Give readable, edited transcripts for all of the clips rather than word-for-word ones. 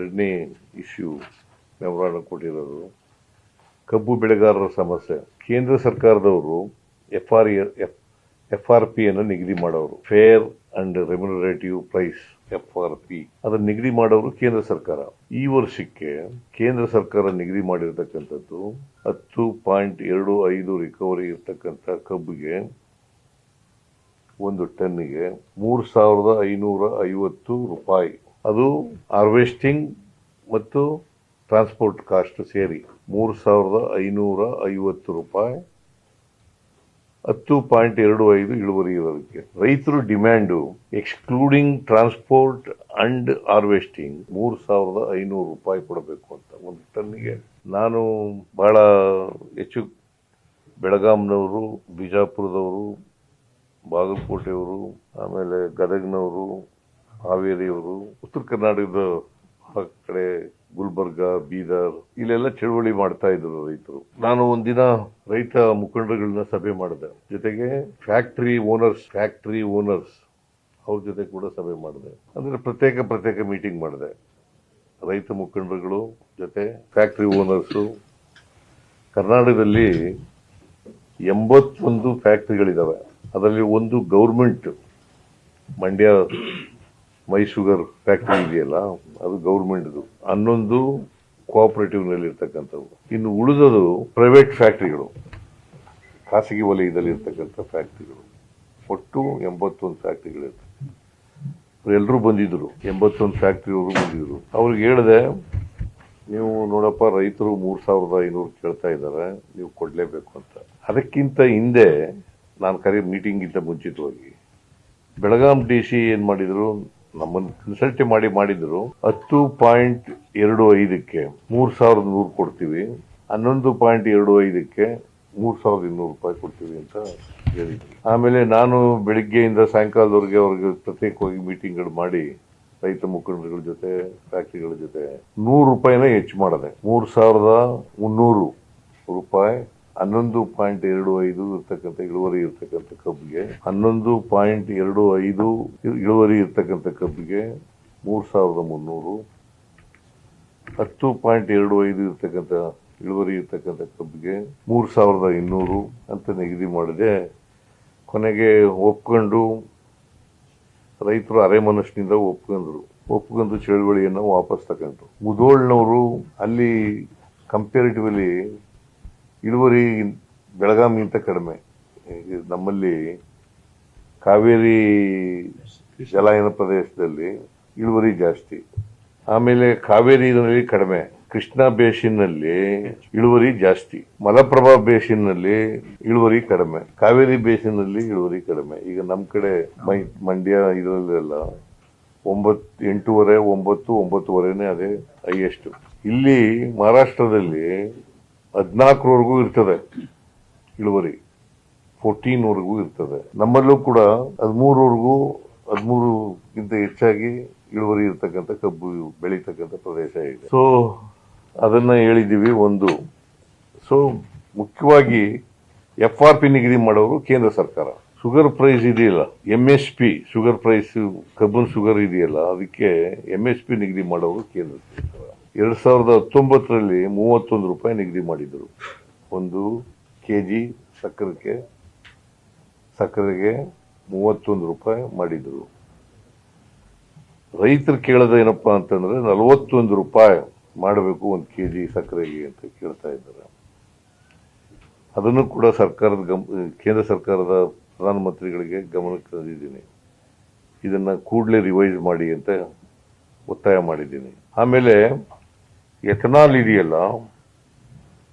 ಎರಡನೇ issue memorandum ಕೊಟ್ಟಿರೋದು. ಕಬ್ಬು ಬೆಳೆಗಾರರ ಸಮಸ್ಯೆ. ಕೇಂದ್ರ ಸರ್ಕಾರದವರು FRP ಅನ್ನು ನಿಗದಿ ಮಾಡೋರು, fair and remunerative price, FRP ಅದನ್ನು ನಿಗದಿ ಮಾಡೋರು ಕೇಂದ್ರ ಸರ್ಕಾರ. ಈ ವರ್ಷಕ್ಕೆ ಕೇಂದ್ರ ಸರ್ಕಾರ ನಿಗದಿ ಮಾಡಿರ್ತಕ್ಕಂಥದ್ದು 10.25 ರಿಕವರಿ ಇರ್ತಕ್ಕಂಥ ಕಬ್ಬಿಗೆ ಒಂದು ಟನ್ನಿಗೆ 3,550 ರೂಪಾಯಿ. ಅದು ಹಾರ್ವೆಸ್ಟಿಂಗ್ ಮತ್ತು ಟ್ರಾನ್ಸ್ಪೋರ್ಟ್ ಕಾಸ್ಟ್ ಸೇರಿ 3,550 ರೂಪಾಯಿ. 10.25 ಇಳುವರಿ ಇರೋದಕ್ಕೆ ರೈತರು demand excluding transport and harvesting 3,500 ರೂಪಾಯಿ ಕೊಡಬೇಕು ಅಂತ ಒಂದು ಟನ್ನಿಗೆ. ನಾನು ಬಹಳ ಹೆಚ್ಚು ಬೆಳಗಾಂನವರು, ಬಿಜಾಪುರದವರು, ಬಾಗಲಕೋಟೆಯವರು, ಆಮೇಲೆ ಗದಗ್ನವರು, ಹಾವೇರಿಯವರು, ಉತ್ತರ ಕರ್ನಾಟಕದ ಕಡೆ ಗುಲ್ಬರ್ಗ, ಬೀದರ್ ಇಲ್ಲೆಲ್ಲ ಚಳವಳಿ ಮಾಡ್ತಾ ಇದ್ರು ರೈತರು. ನಾನು ಒಂದಿನ ರೈತ ಮುಖಂಡರುಗಳನ್ನ ಸಭೆ ಮಾಡಿದೆ, ಜೊತೆಗೆ ಫ್ಯಾಕ್ಟರಿ ಓನರ್ಸ್ ಅವ್ರ ಜೊತೆ ಕೂಡ ಸಭೆ ಮಾಡಿದೆ. ಅಂದ್ರೆ ಪ್ರತ್ಯೇಕ ಮೀಟಿಂಗ್ ಮಾಡಿದೆ. ರೈತ ಮುಖಂಡರುಗಳು ಜೊತೆ ಫ್ಯಾಕ್ಟರಿ ಓನರ್ಸು. ಕರ್ನಾಟಕದಲ್ಲಿ 81 ಫ್ಯಾಕ್ಟರಿಗಳಿದಾವೆ. ಅದರಲ್ಲಿ ಒಂದು ಗೌರ್ಮೆಂಟ್, ಮಂಡ್ಯ ಮೈ ಶುಗರ್ ಫ್ಯಾಕ್ಟರಿ ಇದೆಯಲ್ಲ, ಅದು ಗೌರ್ಮೆಂಟ್ದು. 11 ಕೋಆಪರೇಟಿವ್ ನಲ್ಲಿ ಇರ್ತಕ್ಕಂಥವು. ಇನ್ನು ಉಳಿದದು ಪ್ರೈವೇಟ್ ಫ್ಯಾಕ್ಟರಿಗಳು, ಖಾಸಗಿ ವಲಯದಲ್ಲಿ ಇರ್ತಕ್ಕಂಥ ಫ್ಯಾಕ್ಟರಿಗಳು. ಒಟ್ಟು 81 ಫ್ಯಾಕ್ಟರಿಗಳಿರ್ತವೆ. ಎಲ್ಲರೂ ಬಂದಿದ್ರು, 81 ಫ್ಯಾಕ್ಟರಿಯವರು ಬಂದಿದ್ರು. ಅವ್ರಿಗೆ ಹೇಳಿದೆ, ನೀವು ನೋಡಪ್ಪ, ರೈತರು 3,500 ಕೇಳ್ತಾ ಇದ್ದಾರೆ, ನೀವು ಕೊಡ್ಲೇಬೇಕು ಅಂತ. ಅದಕ್ಕಿಂತ ಹಿಂದೆ ನಾನು ಮೀಟಿಂಗ್ ಗಿಂತ ಮುಂಚಿತವಾಗಿ ಬೆಳಗಾಂ DC ಏನ್ ಮಾಡಿದ್ರು, ನಮ್ಮನ್ನು ಕನ್ಸಲ್ಟ್ ಮಾಡಿದ್ರು. 10.25ಕ್ಕೆ 3,100 ಕೊಡ್ತೀವಿ, 11.25ಕ್ಕೆ 3,200 ರೂಪಾಯಿ ಕೊಡ್ತೀವಿ ಅಂತ ಹೇಳಿದ್ವಿ. ಆಮೇಲೆ ನಾನು ಬೆಳಿಗ್ಗೆಯಿಂದ ಸಾಯಂಕಾಲದವರೆಗೆ ಅವ್ರಿಗೆ ಪ್ರತ್ಯೇಕವಾಗಿ ಮೀಟಿಂಗ್ಗಳು ಮಾಡಿ ರೈತ ಮುಖಂಡರುಗಳ ಜೊತೆ, ಫ್ಯಾಕ್ಟರಿಗಳ ಜೊತೆ 100 ರೂಪಾಯಿನ ಹೆಚ್ಚು ಮಾಡಿದೆ. 3,300 ರೂಪಾಯಿ 11.25 ಇರ್ತಕ್ಕಂಥ ಇಳುವರಿ ಇರ್ತಕ್ಕಂಥ ಕಬ್ಬಿಗೆ, 11.25 ಇಳುವರಿ ಇರ್ತಕ್ಕಂಥ ಕಬ್ಬಿಗೆ 3,300, 10.25 ಇರ್ತಕ್ಕಂಥ ಇಳುವರಿ ಇರ್ತಕ್ಕಂಥ ಕಬ್ಬಿಗೆ 3,200 ಅಂತ ನಿಗದಿ ಮಾಡಿದೆ. ಕೊನೆಗೆ ಒಪ್ಕೊಂಡು ರೈತರು ಅರೆ ಮನಸ್ಸಿನಿಂದ ಒಪ್ಕೊಂಡು ಚಳುವಳಿಯನ್ನು ವಾಪಸ್ ತಗೊಂಡ್ರು. ಮುಧೋಳ್ನವರು ಅಲ್ಲಿ ಕಂಪೇರಿಟಿವ್ಲಿ ಇಳುವರಿ ಬೆಳಗಾಂಗಿಂತ ಕಡಿಮೆ. ನಮ್ಮಲ್ಲಿ ಕಾವೇರಿ ಜಲಾನಯನ ಪ್ರದೇಶದಲ್ಲಿ ಇಳುವರಿ ಜಾಸ್ತಿ, ಆಮೇಲೆ ಕಾವೇರಿನಲ್ಲಿ ಕಡಿಮೆ, ಕೃಷ್ಣಾ ಬೇಸಿನ್ನಲ್ಲಿ ಇಳುವರಿ ಜಾಸ್ತಿ, ಮಲಪ್ರಭಾ ಬೇಸಿನ್ನಲ್ಲಿ ಇಳುವರಿ ಕಡಿಮೆ, ಕಾವೇರಿ ಬೇಸಿನ್ನಲ್ಲಿ ಇಳುವರಿ ಕಡಿಮೆ. ಈಗ ನಮ್ಮ ಕಡೆ ಮಂಡ್ಯ ಇದರಲ್ಲೆಲ್ಲ 8.5, 9.5 ಅದೇ ಹೈಯೆಸ್ಟ್. ಇಲ್ಲಿ ಮಹಾರಾಷ್ಟ್ರದಲ್ಲಿ 14ವರೆಗೂ ಇರ್ತದೆ ಇಳುವರಿ, 14ವರೆಗೂ ಇರ್ತದೆ. ನಮ್ಮಲ್ಲೂ ಕೂಡ 13ವರೆಗೂ, 13ಗಿಂತ ಹೆಚ್ಚಾಗಿ ಇಳುವರಿ ಇರ್ತಕ್ಕಂಥ ಕಬ್ಬು ಬೆಳೀತಕ್ಕಂಥ ಪ್ರದೇಶ ಇದೆ. ಸೊ ಅದನ್ನ ಹೇಳಿದ್ದೀವಿ ಒಂದು. ಸೊ ಮುಖ್ಯವಾಗಿ FRP ನಿಗದಿ ಮಾಡೋರು ಕೇಂದ್ರ ಸರ್ಕಾರ. ಶುಗರ್ ಪ್ರೈಸ್ ಇದೆಯಲ್ಲ, MSP ಶುಗರ್ ಪ್ರೈಸ್, ಕಬ್ಬಿನ ಶುಗರ್ ಇದೆಯಲ್ಲ, ಅದಕ್ಕೆ MSP ನಿಗದಿ ಮಾಡೋರು ಕೇಂದ್ರ ಸರ್ಕಾರ. 2019ರಲ್ಲಿ 31 ರೂಪಾಯಿ ನಿಗದಿ ಮಾಡಿದ್ರು. 1 kg ಸಕ್ಕರೆಗೆ 31 ರೂಪಾಯಿ ಮಾಡಿದ್ರು. ರೈತರು ಕೇಳೋದು ಏನಪ್ಪಾ ಅಂತಂದ್ರೆ 41 ರೂಪಾಯಿ ಮಾಡಬೇಕು 1 kg ಸಕ್ಕರೆಗೆ ಅಂತ ಕೇಳ್ತಾ ಇದ್ದಾರೆ. ಅದನ್ನು ಕೂಡ ಕೇಂದ್ರ ಸರ್ಕಾರದ ಪ್ರಧಾನಮಂತ್ರಿಗಳಿಗೆ ಗಮನಕ್ಕೆ ತಂದಿದ್ದೀನಿ. ಇದನ್ನ ಕೂಡಲೇ ರಿವೈಸ್ ಮಾಡಿ ಅಂತ ಒತ್ತಾಯ ಮಾಡಿದ್ದೀನಿ. ಆಮೇಲೆ ಎಥನಾಲ್ ಇದೆಯಲ್ಲ,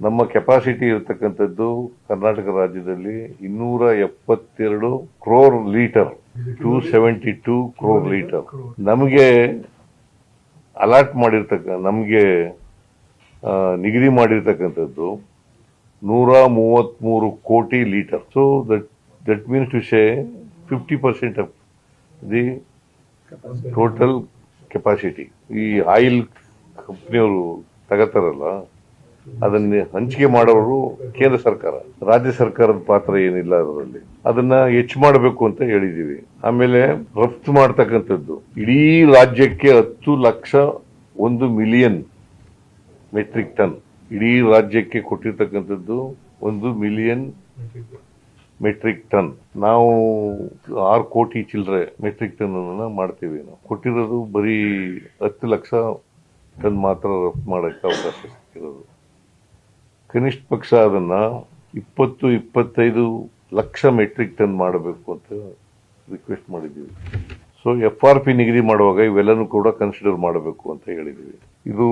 ನಮ್ಮ ಕೆಪಾಸಿಟಿ ಇರತಕ್ಕಂಥದ್ದು ಕರ್ನಾಟಕ ರಾಜ್ಯದಲ್ಲಿ 272 crore ಲೀಟರ್, 272 crore ಲೀಟರ್. ನಮಗೆ ಅಲಾಟ್ ನಮಗೆ ನಿಗದಿ ಮಾಡಿರ್ತಕ್ಕಂಥದ್ದು 133 ಕೋಟಿ litre. So that means to say 50% of the total capacity. ಈ ಆಯಿಲ್ ಕಂಪ್ನಿಯವರು ತಗೋತಾರಲ್ಲ, ಅದನ್ನ ಹಂಚಿಕೆ ಮಾಡೋರು ಕೇಂದ್ರ ಸರ್ಕಾರ, ರಾಜ್ಯ ಸರ್ಕಾರದ ಪಾತ್ರ ಏನಿಲ್ಲ ಅದರಲ್ಲಿ. ಅದನ್ನ ಹೆಚ್ಚು ಮಾಡಬೇಕು ಅಂತ ಹೇಳಿದೀವಿ. ಆಮೇಲೆ ರಫ್ತು ಮಾಡ್ತಕ್ಕಂಥದ್ದು ಇಡೀ ರಾಜ್ಯಕ್ಕೆ 10 ಲಕ್ಷ 1 ಮಿಲಿಯನ್ ಮೆಟ್ರಿಕ್ ಟನ್ ಇಡೀ ರಾಜ್ಯಕ್ಕೆ ಕೊಟ್ಟಿರ್ತಕ್ಕಂಥದ್ದು 1 ಮಿಲಿಯನ್ ಮೆಟ್ರಿಕ್ ಟನ್. ನಾವು 6 ಕೋಟಿ ಚಿಲ್ಲರೆ ಮೆಟ್ರಿಕ್ ಟನ್ ಅನ್ನ ಮಾಡ್ತೀವಿ. ನಾವು ಕೊಟ್ಟಿರೋದು ಬರೀ 10 ಲಕ್ಷ ಟನ್ ಮಾತ್ರ ರಫ್ತು ಮಾಡಕ್ಕೆ ಅವಕಾಶ ಸಿಕ್ಕಿರೋದು. ಕನಿಷ್ಠ ಪಕ್ಷ ಅದನ್ನ 20-25 ಲಕ್ಷ ಮೆಟ್ರಿಕ್ ಟನ್ ಮಾಡಬೇಕು ಅಂತ ರಿಕ್ವೆಸ್ಟ್ ಮಾಡಿದ್ದೀವಿ. ಸೊ FRP ನಿಗದಿ ಮಾಡುವಾಗ ಇವೆಲ್ಲನೂ ಕೂಡ ಕನ್ಸಿಡರ್ ಮಾಡಬೇಕು ಅಂತ ಹೇಳಿದ್ದೀವಿ. ಇದು